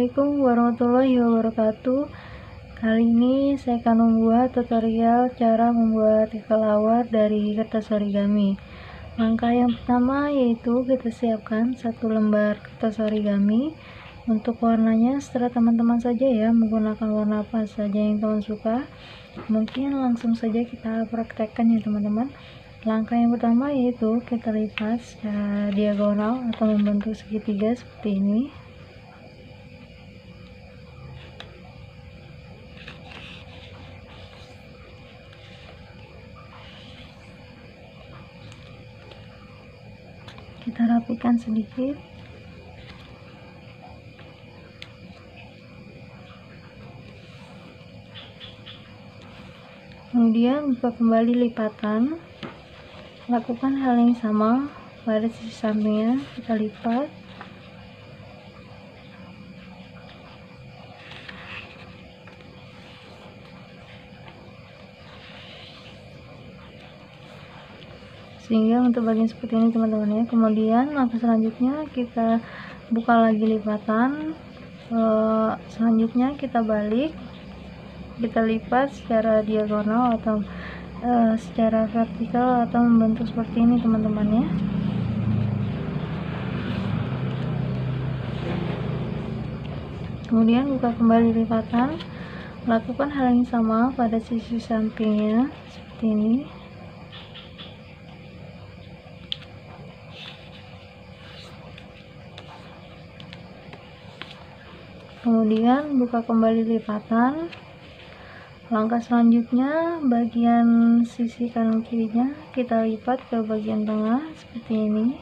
Assalamualaikum warahmatullahi wabarakatuh. Kali ini saya akan membuat tutorial cara membuat kelelawar dari kertas origami. Langkah yang pertama yaitu kita siapkan 1 lembar kertas origami. Untuk warnanya setelah teman-teman saja ya, menggunakan warna apa saja yang teman suka. Mungkin langsung saja kita praktekkan ya teman-teman. Langkah yang pertama yaitu kita lipat secara diagonal atau membentuk segitiga seperti ini. Kita rapikan sedikit. Kemudian buka kembali lipatan. Lakukan hal yang sama pada sisi sampingnya, kita lipat. Sehingga untuk bagian seperti ini teman-teman ya. Kemudian langkah selanjutnya kita buka lagi lipatan. Selanjutnya kita balik, kita lipat secara diagonal atau secara vertikal atau membentuk seperti ini teman-teman ya. Kemudian buka kembali lipatan, lakukan hal yang sama pada sisi sampingnya seperti ini. Kemudian buka kembali lipatan. Langkah selanjutnya bagian sisi kanan kirinya kita lipat ke bagian tengah seperti ini.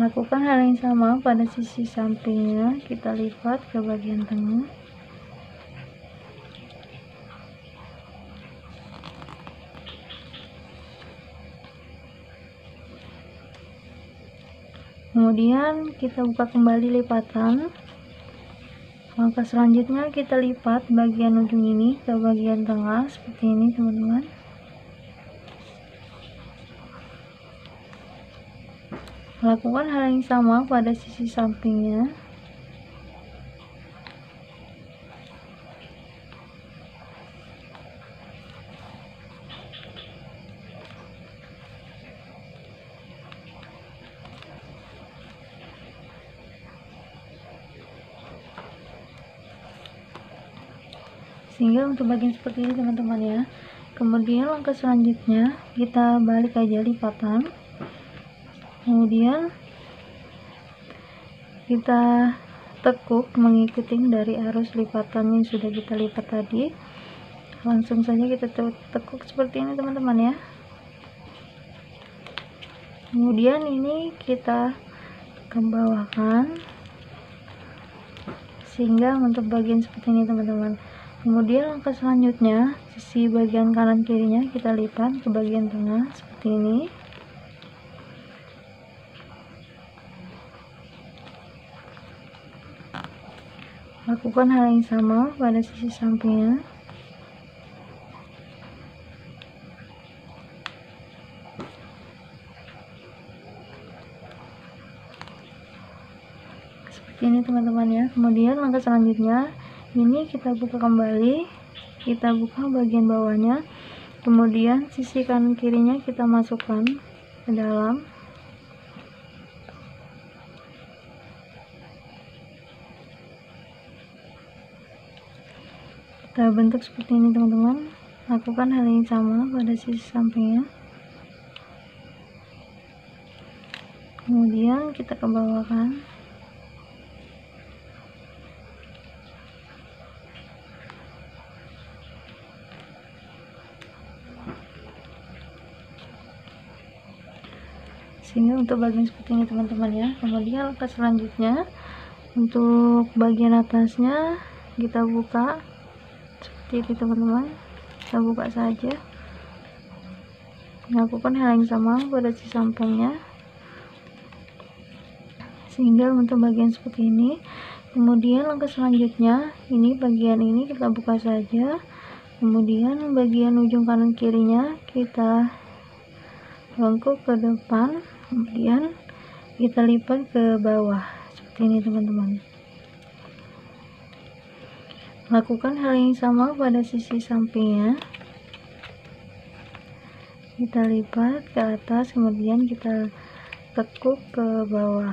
Lakukan hal yang sama pada sisi sampingnya, kita lipat ke bagian tengah. Kemudian kita buka kembali lipatan. Langkah selanjutnya kita lipat bagian ujung ini ke bagian tengah seperti ini teman-teman. Lakukan hal yang sama pada sisi sampingnya. Sehingga untuk bagian seperti ini teman-teman ya. Kemudian langkah selanjutnya kita balik aja lipatan. Kemudian kita tekuk mengikuti dari arus lipatan yang sudah kita lipat tadi. Langsung saja kita tekuk seperti ini teman-teman ya. Kemudian ini kita kebawahkan sehingga untuk bagian seperti ini teman-teman. Kemudian langkah selanjutnya sisi bagian kanan kirinya kita lipat ke bagian tengah seperti ini. Lakukan hal yang sama pada sisi sampingnya. Seperti ini teman-teman ya. Kemudian langkah selanjutnya ini kita buka kembali, kita buka bagian bawahnya, kemudian sisi kanan kirinya kita masukkan ke dalam. Kita bentuk seperti ini teman-teman. Lakukan hal yang sama pada sisi sampingnya. Kemudian kita ke bawahkan. Sehingga untuk bagian seperti ini teman-teman ya. Kemudian langkah selanjutnya untuk bagian atasnya kita buka seperti itu teman-teman. Kita buka saja. Lakukan hal yang sama pada sisi sampingnya. Sehingga untuk bagian seperti ini. Kemudian langkah selanjutnya ini bagian ini kita buka saja. Kemudian bagian ujung kanan kirinya kita lengkuk ke depan, kemudian kita lipat ke bawah seperti ini teman-teman. Lakukan hal yang sama pada sisi sampingnya. Kita lipat ke atas, kemudian kita tekuk ke bawah.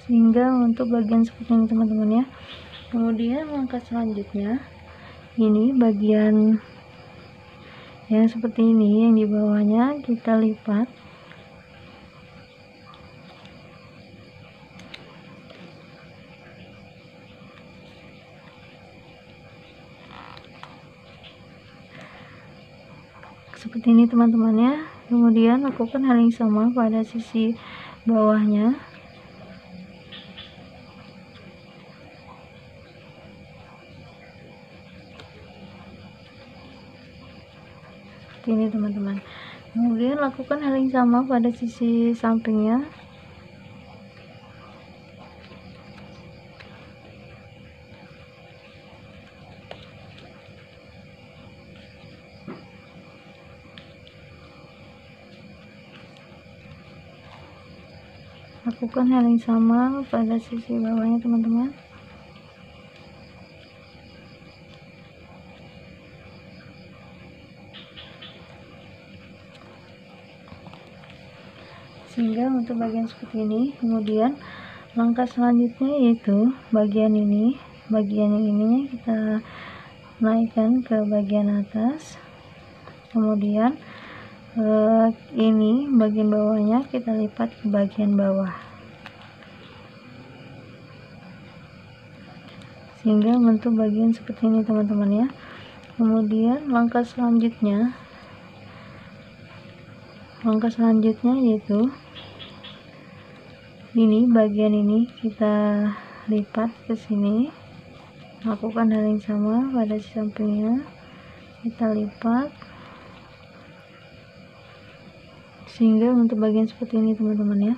Sehingga untuk bagian seperti ini teman-teman ya. Kemudian langkah selanjutnya, ini bagian yang seperti ini, yang di bawahnya kita lipat. Seperti ini teman-teman ya. Kemudian lakukan hal yang sama pada sisi bawahnya. Seperti ini teman-teman. Kemudian lakukan hal yang sama pada sisi sampingnya. Lakukan hal yang sama pada sisi bawahnya teman-teman. Sehingga untuk bagian seperti ini. Kemudian langkah selanjutnya yaitu bagian ini, bagian yang ininya kita naikkan ke bagian atas, kemudian ini bagian bawahnya kita lipat ke bagian bawah, sehingga bentuk bagian seperti ini teman-teman ya. Kemudian langkah selanjutnya yaitu ini bagian ini kita lipat ke sini. Lakukan hal yang sama pada sampingnya, kita lipat sehingga untuk bagian seperti ini teman-teman ya.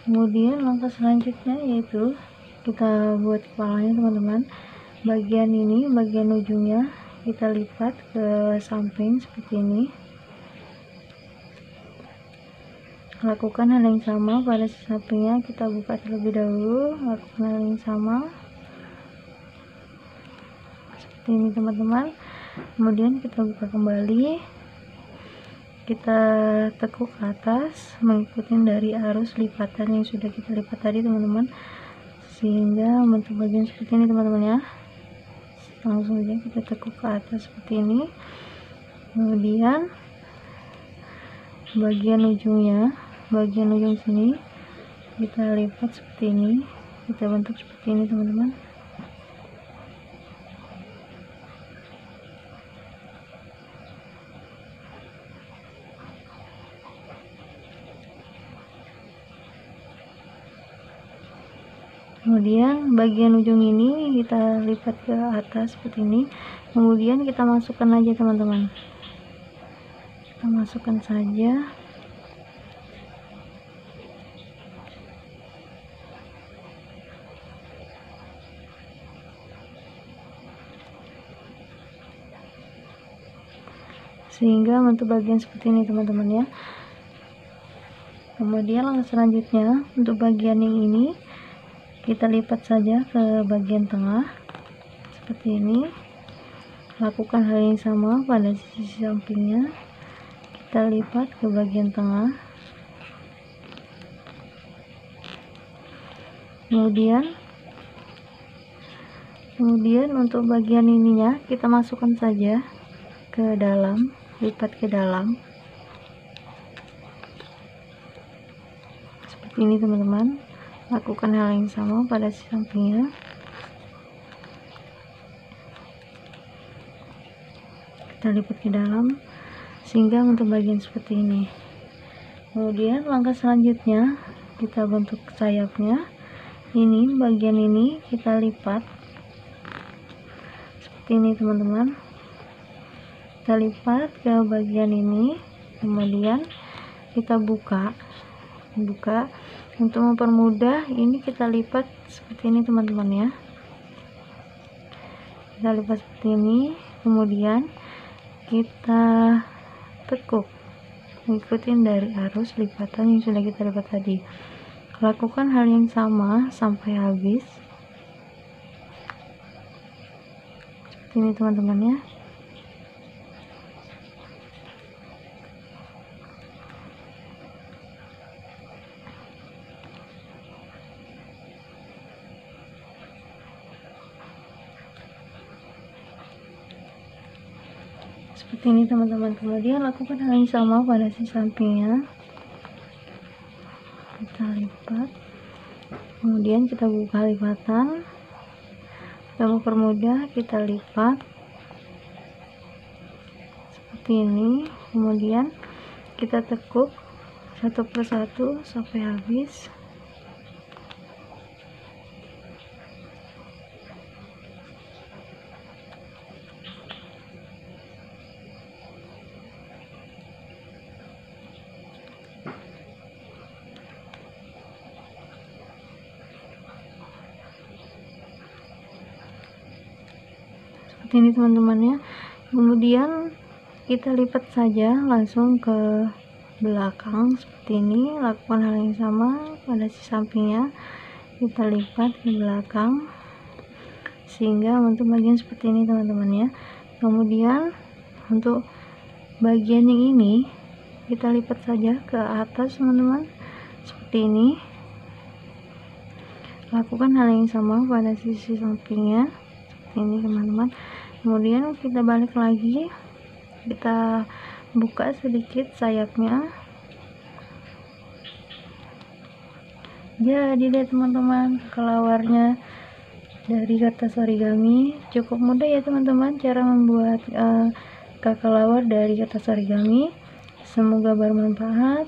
Kemudian langkah selanjutnya yaitu kita buat kepalanya teman-teman. Bagian ini, bagian ujungnya kita lipat ke samping seperti ini. Lakukan hal yang sama pada sampingnya, kita buka terlebih dahulu. Lakukan hal yang sama seperti ini teman-teman. Kemudian kita buka kembali, kita tekuk ke atas mengikuti dari arus lipatan yang sudah kita lipat tadi teman-teman, sehingga bentuk bagian seperti ini teman-teman ya. Langsung saja kita tekuk ke atas seperti ini. Kemudian bagian ujung sini kita lipat seperti ini, kita bentuk seperti ini teman-teman. Kemudian bagian ujung ini kita lipat ke atas seperti ini. Kemudian kita masukkan aja teman-teman, kita masukkan saja. Sehingga bentuk bagian seperti ini teman-teman ya. Kemudian langkah selanjutnya untuk bagian yang ini kita lipat saja ke bagian tengah seperti ini. Lakukan hal yang sama pada sisi sampingnya, kita lipat ke bagian tengah. Kemudian untuk bagian ininya kita masukkan saja ke dalam, lipat ke dalam seperti ini teman-teman. Lakukan hal yang sama pada sisi sampingnya, kita lipat ke dalam sehingga untuk bagian seperti ini. Kemudian langkah selanjutnya kita bentuk sayapnya. Ini bagian ini kita lipat seperti ini teman-teman, kita lipat ke bagian ini, kemudian kita buka buka. Untuk mempermudah, ini kita lipat seperti ini teman-teman ya, kita lipat seperti ini, kemudian kita tekuk ngikutin dari arus lipatan yang sudah kita lipat tadi. Lakukan hal yang sama sampai habis seperti ini teman-teman ya. Seperti ini teman-teman. Kemudian lakukan hal yang sama pada sisi sampingnya, kita lipat, kemudian kita buka lipatan. Kita mempermudah, kita lipat seperti ini, kemudian kita tekuk satu persatu sampai habis. Seperti ini teman-teman ya. Kemudian kita lipat saja langsung ke belakang seperti ini. Lakukan hal yang sama pada sisi sampingnya, kita lipat ke belakang sehingga untuk bagian seperti ini teman-teman ya. Kemudian untuk bagian yang ini kita lipat saja ke atas teman-teman seperti ini. Lakukan hal yang sama pada sisi sampingnya seperti ini teman-teman. Kemudian kita balik lagi, kita buka sedikit sayapnya. Jadi deh teman-teman, kelawarnya dari kertas origami. Cukup mudah ya teman-teman cara membuat kelawar dari kertas origami. Semoga bermanfaat.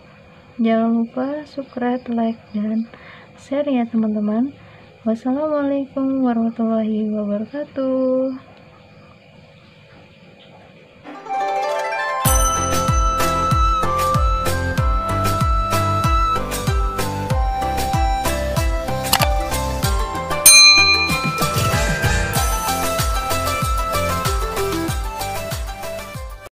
Jangan lupa subscribe, like, dan share ya teman-teman. Wassalamualaikum warahmatullahi wabarakatuh.